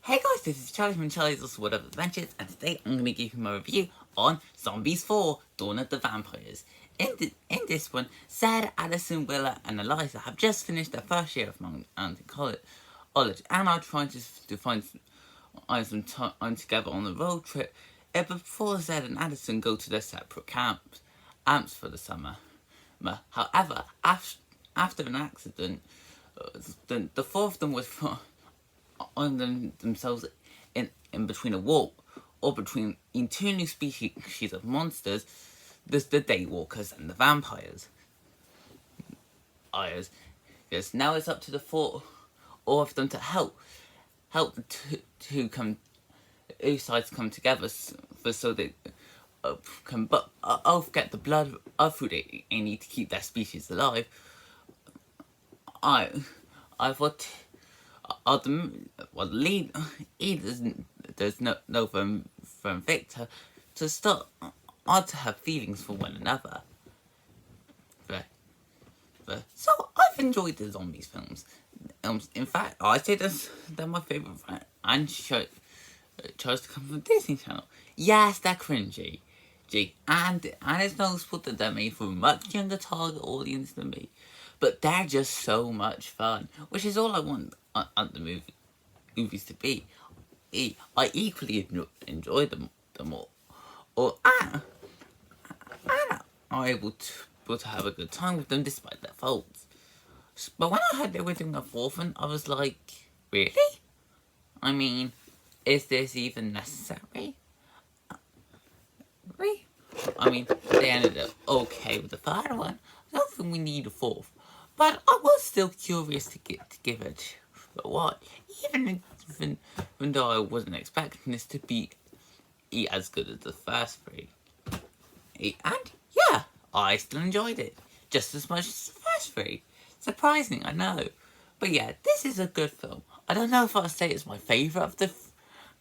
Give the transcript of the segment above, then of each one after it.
Hey guys, this is Charlie from Charlie's Also What Other Adventures, and today I'm going to give you my review on Zombies 4, Dawn of the Vampires. In this one, Sarah, Addison, Willa and Eliza have just finished their first year of Mountain College, and are trying to find some time together on the road trip before Zed and Addison go to their separate camps for the summer. However, after an accident, the four of them was on themselves in between a wall, or between two new species of monsters. There's the Daywalkers and the Vampires. Yes, now it's up to the four of them to help the two sides come together so they can both get the blood of who they need to keep their species alive. I thought the lead there's no from Victor to start to have feelings for one another. So I've enjoyed the zombies films. In fact, I say they're my favourite, and chose to come from Disney Channel. Yes, they're cringy, and it's noticeable that they're made for a much younger target audience than me. But they're just so much fun, which is all I want on the movies to be. I equally enjoy them all, and are able to have a good time with them despite their faults. But when I heard they were doing a fourth one, I was like, really? I mean, is this even necessary? Really? I mean, they ended up okay with the third one. I don't think we need a fourth. But I was still curious to give it a watch, even though I wasn't expecting this to be as good as the first three. And yeah, I still enjoyed it just as much as the first three. Surprising, I know. But yeah, this is a good film. I don't know if I'll say it's my favourite of the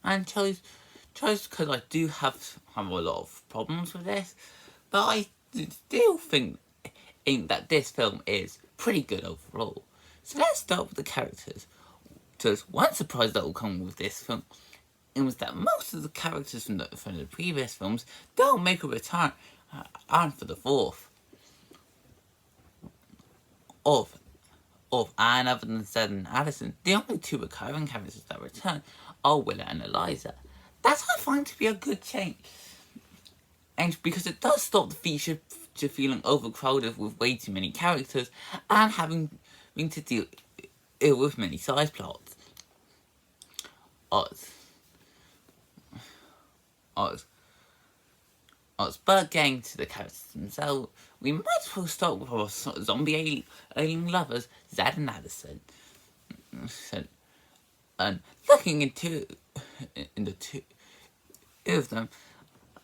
franchise, because I do have a lot of problems with this. But I still think that this film is pretty good overall. So let's start with the characters. So one surprise that will come with this film was that most of the characters from the previous films don't make a return for the fourth. And other than Zed and Addison, the only two recurring characters that return are Willa and Eliza. That's I find to be a good change, and because it does stop the feature to feeling overcrowded with way too many characters and having to deal with many side plots. But getting to the characters themselves, we might as well start with our zombie alien lovers, Zed and Addison. And looking into the two of them,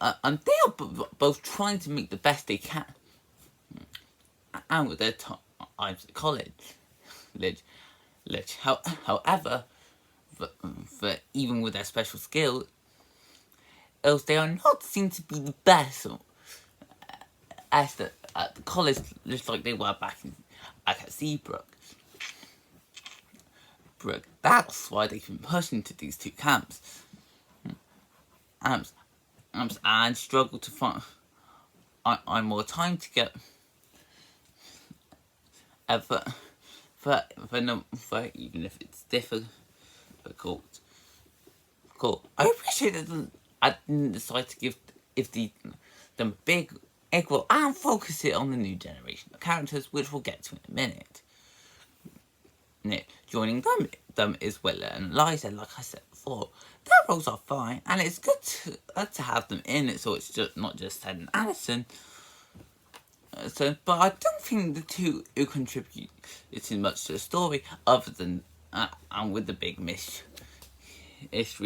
and they are both trying to make the best they can, and with their times at college. However, even with their special skills, they are not seen to be the best at the college, just like they were back at Seabrook. That's why they've been pushed into these two camps, and struggle to find more time to get for even if it's difficult. Cool. I appreciate that I didn't decide to give them big equal and focus it on the new generation of characters, which we'll get to in a minute. Joining them is Willa and Eliza, like I said before. Their roles are fine, and it's good to have them in it, so it's not just Zed and Addison. But I don't think the two who contribute too much to the story, other than and with the big mystery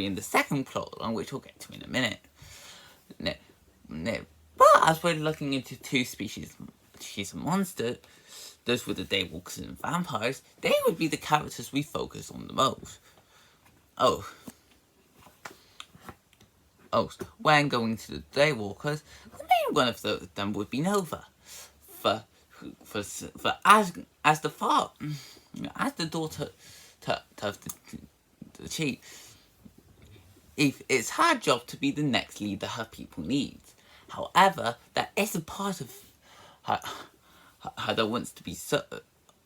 in the second plot line, which we'll get to in a minute. But as we're looking into two species of monsters, those with the Daywalkers and Vampires, they would be the characters we focus on the most. When going to the Daywalkers, the main one of them would be Nova. As the daughter of the chief, if it's her job to be the next leader her people need. However, that is a part of her, her that wants to be so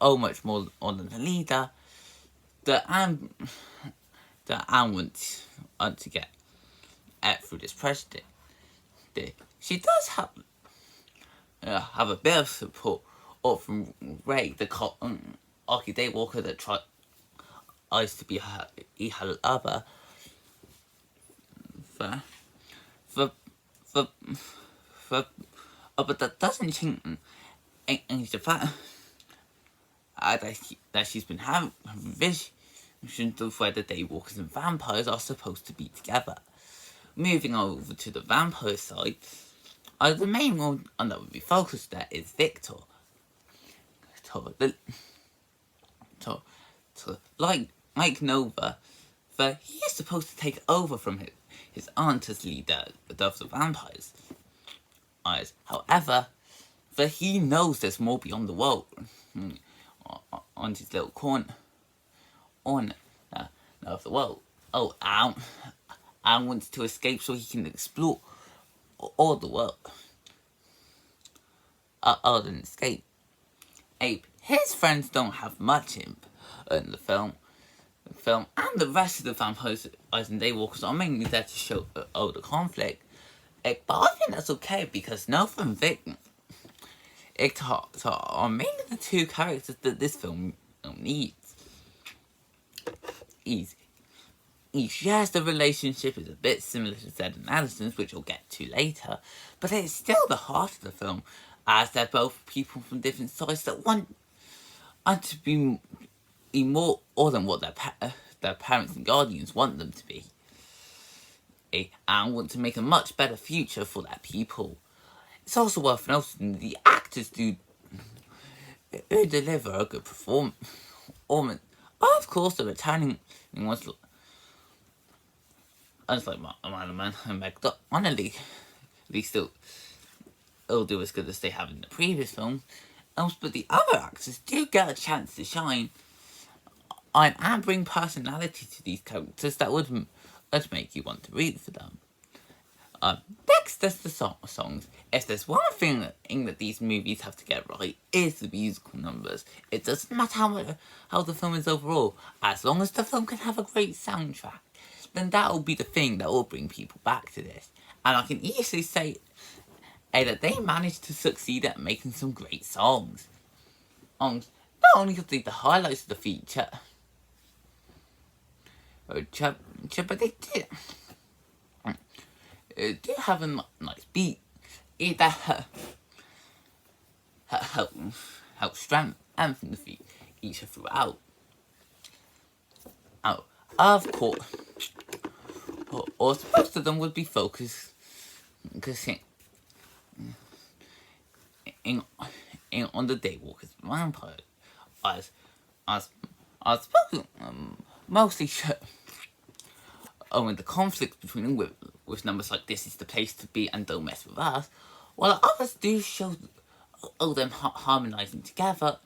much more than a leader that Anne wants to get through this president. She does have a bit of support from Ray, the Archie Daywalker that tries to be her lover. But that doesn't change the fact that she's been having visions of where the Daywalkers and vampires are supposed to be together. Moving over to the vampire side, the main one that would be focused there is Victor. Like Nova, he is supposed to take over from his aunt as leader of the vampires. However, he knows there's more beyond the world on his little corner of the world. Anne wants to escape so he can explore all the world. Other than escape, his friends don't have much in the film, and the rest of the vampires and Daywalkers are mainly there to show the conflict. But I think that's okay because Nova and Vic are mainly the two characters that this film needs. Yes, the relationship is a bit similar to Zed and Addison's, which we'll get to later, but it's still the heart of the film, as they're both people from different sides that want to be more than what their parents and guardians want them to be, and want to make a much better future for their people. It's also worth noting the actors do deliver a good performance. Of course, the returning ones, like Man and Meg Donnelly, they still do as good as they have in the previous film. But the other actors do get a chance to shine and bring personality to these characters that would make you want to root for them. Next, there's the songs. If there's one thing that these movies have to get right, is the musical numbers. It doesn't matter how the film is overall, as long as the film can have a great soundtrack, then that will be the thing that will bring people back to this. And I can easily say that they managed to succeed at making some great songs. Not only are they the highlights of the feature, but they do have a nice beat. That helps strengthen the feature throughout. Of course, or most of them would be focused on the Daywalkers vampire, as spoken mostly the conflict between them with numbers like "This is the place to be" and "Don't mess with us," while others do show them harmonizing together.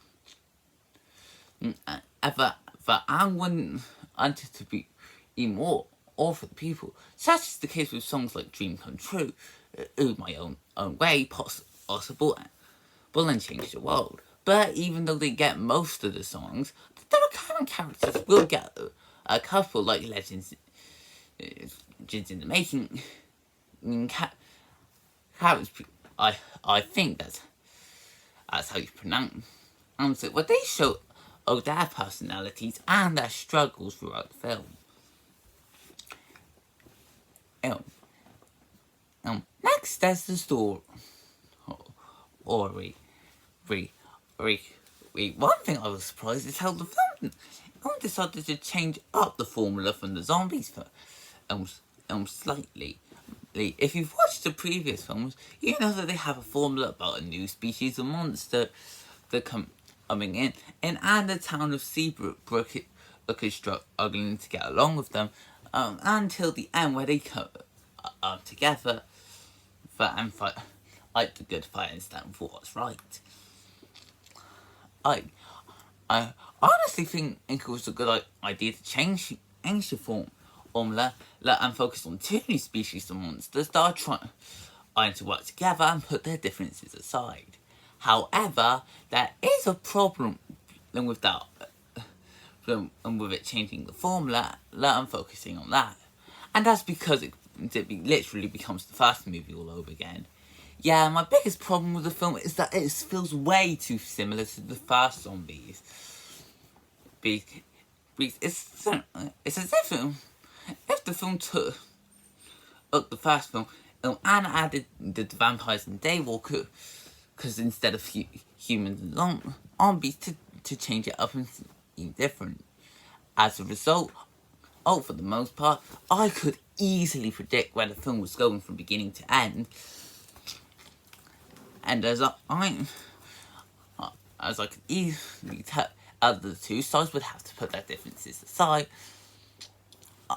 But Anne wanted to be more all for the people. Such is the case with songs like "Dream Come True," "My Own Way," "Possible," and "Change the World." But even though they get most of the songs, the recurring characters will get a couple, like Legends in the Making. I think that's how you pronounce it. But they show their personalities and their struggles throughout the film. Next, there's the story. One thing I was surprised is how the film decided to change up the formula from the zombies slightly. If you've watched the previous films, you know that they have a formula about a new species of monster that coming in, and the town of Seabrook is struggling to get along with them until the end, where they come together and fight like the good fight and stand for what's right. I honestly think it was a good idea to change the form formula and focus on two new species of monsters that are trying to work together and put their differences aside. However, there is a problem with that, and with it changing the formula and focusing on that. And that's because it literally becomes the first movie all over again. Yeah, my biggest problem with the film is that it feels way too similar to the first Zombies. It's as if the film took the first film and added the vampires and daywalker, because instead of humans and zombies, to change it up and something different. As a result, for the most part, I could easily predict where the film was going from beginning to end. And as I could easily tell, the two sides would have to put their differences aside.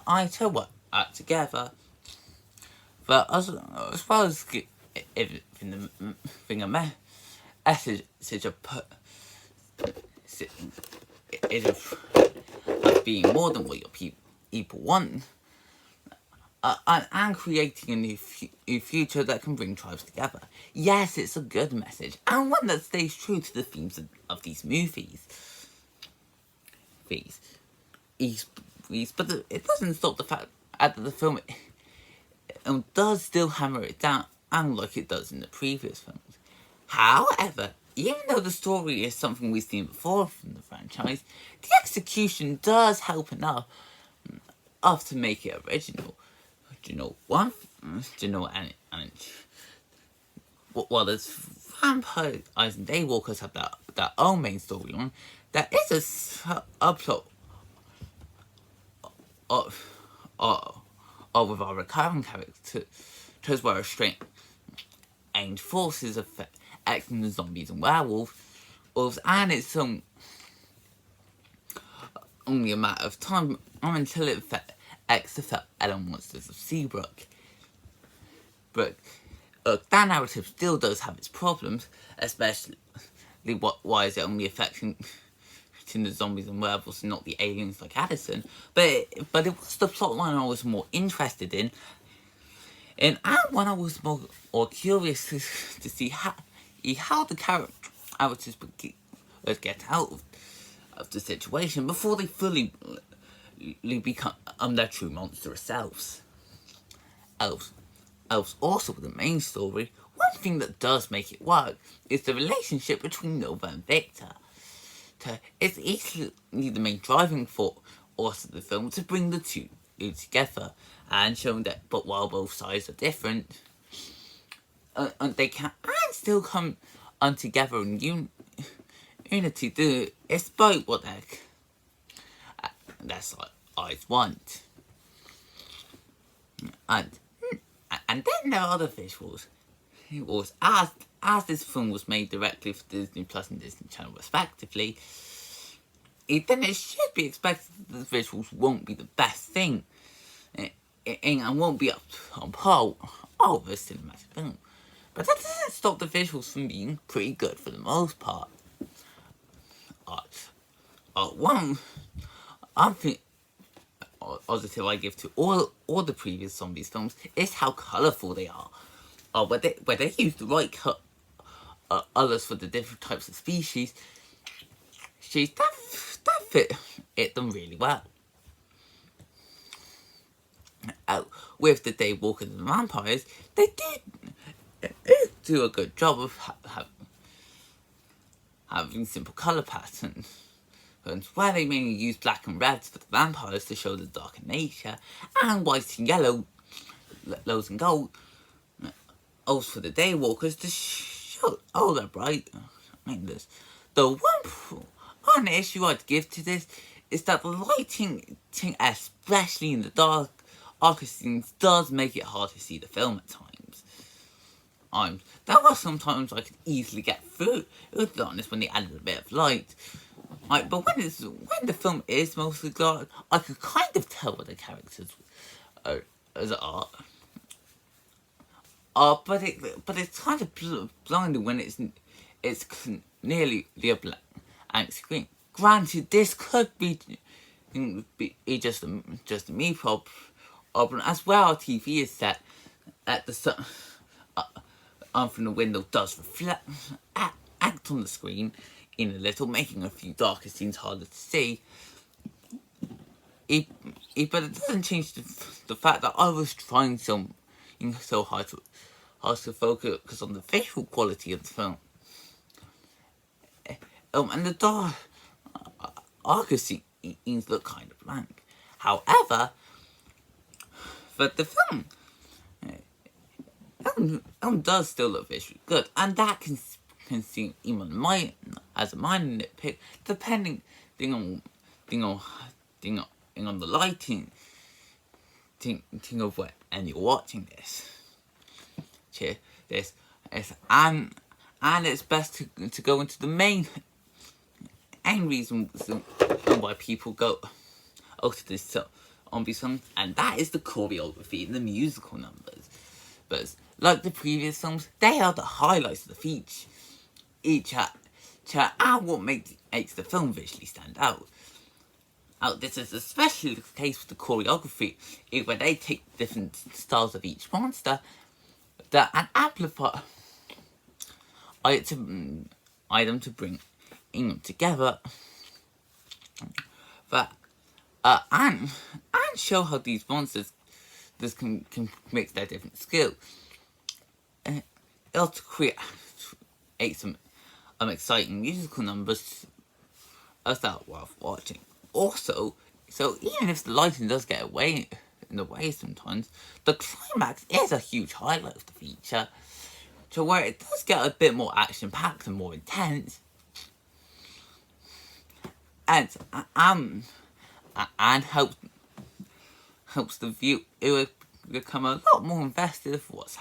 I too work out together. But as far as giving a message of being more than what your people want, and creating a new future that can bring tribes together. Yes, it's a good message, and one that stays true to the themes of these movies. But it doesn't stop the fact that the film does still hammer it down, like it does in the previous films. However, even though the story is something we've seen before from the franchise, the execution does help enough to make it original. While there's vampires and daywalkers have their own main storyline, there is a subplot with our recurring characters where strange forces affect the zombies and werewolves, and it's only a matter of time until it affects the Ellen monsters of Seabrook. But that narrative still does have its problems, especially why is it only affecting the zombies and werewolves and not the aliens like Addison? But it was the plotline I was more interested in, and when I was more curious to see how the characters would get out of the situation before they fully become their true monstrous selves. Elves also the main story. One thing that does make it work is the relationship between Nova and Victor. It's easily the main driving force of the film to bring the two together and showing that, but while both sides are different, and they can still come together in unity, despite what their eyes want. And then there are other visuals. As this film was made directly for Disney Plus and Disney Channel respectively, then it should be expected that the visuals won't be the best thing, and won't be up on par with a cinematic film. But that doesn't stop the visuals from being pretty good for the most part. One positive I give to all the previous Zombies films is how colourful they are. Where they use the right colours for the different types of species, that fit them really well. With the Daywalkers and the vampires, they do a good job of having simple colour patterns, where they mainly use black and reds for the vampires to show the darker nature, and white and yellows and gold for the Daywalkers to show they're bright. The one issue I'd give to this is that the lighting, especially in the darker scenes, does make it hard to see the film at times. There were sometimes I could easily get through the darkness when they added a bit of light. But when the film is mostly dark, I could kind of tell what the characters are. But it's kind of blinding when it's nearly a blank screen. Granted, this could be it's just a me problem as well. TV is set at the sun from the window does reflect act on the screen in a little, making a few darker scenes harder to see. But it doesn't change the fact that I was trying so hard to focus on the visual quality of the film. And the darker scenes look kind of blank. However, but the film does still look visually good, and that can seem even as a minor nitpick, depending on the lighting of and you're watching this. And it's best to go into the main reason why people go to this zombie song, and that is the choreography and the musical numbers. But like the previous songs, they are the highlights of the feature. And what makes the film visually stand out. This is especially the case with the choreography, where they take different styles of each monster and amplify them to bring them together. And show how these monsters can mix their different skills. To create some exciting musical numbers that are worth watching. Also, so even if the lighting does get in the way sometimes, the climax is a huge highlight of the feature, to where it does get a bit more action-packed and more intense, and helps the viewer become a lot more invested of what's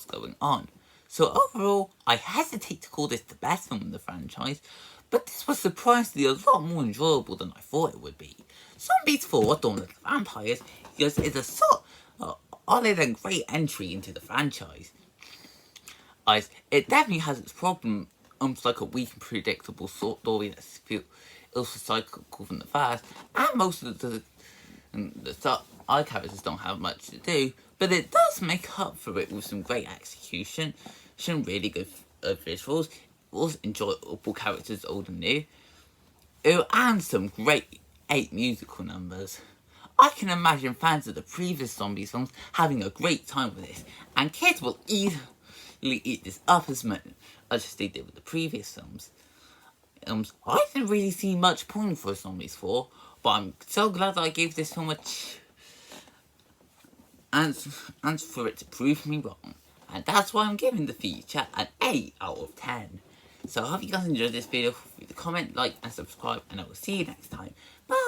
going on. So overall, I hesitate to call this the best film in the franchise, but this was surprisingly a lot more enjoyable than I thought it would be. Zombies 4: Dawn of the Vampires is a solid and great entry into the franchise. It definitely has its problems, like a weak and predictable story that feels cyclical from the first, and most of the side characters don't have much to do, but it does make up for it with some great execution, some really good visuals, enjoyable characters old and new, and some great musical numbers. I can imagine fans of the previous zombie songs having a great time with this, and kids will easily eat this up as much as they did with the previous films. I didn't really see much point for Zombies 4, but I'm so glad that I gave this film a and for it to prove me wrong. And that's why I'm giving the feature an 8 out of 10. So I hope you guys enjoyed this video. Leave a comment, like, and subscribe, and I will see you next time. Bye!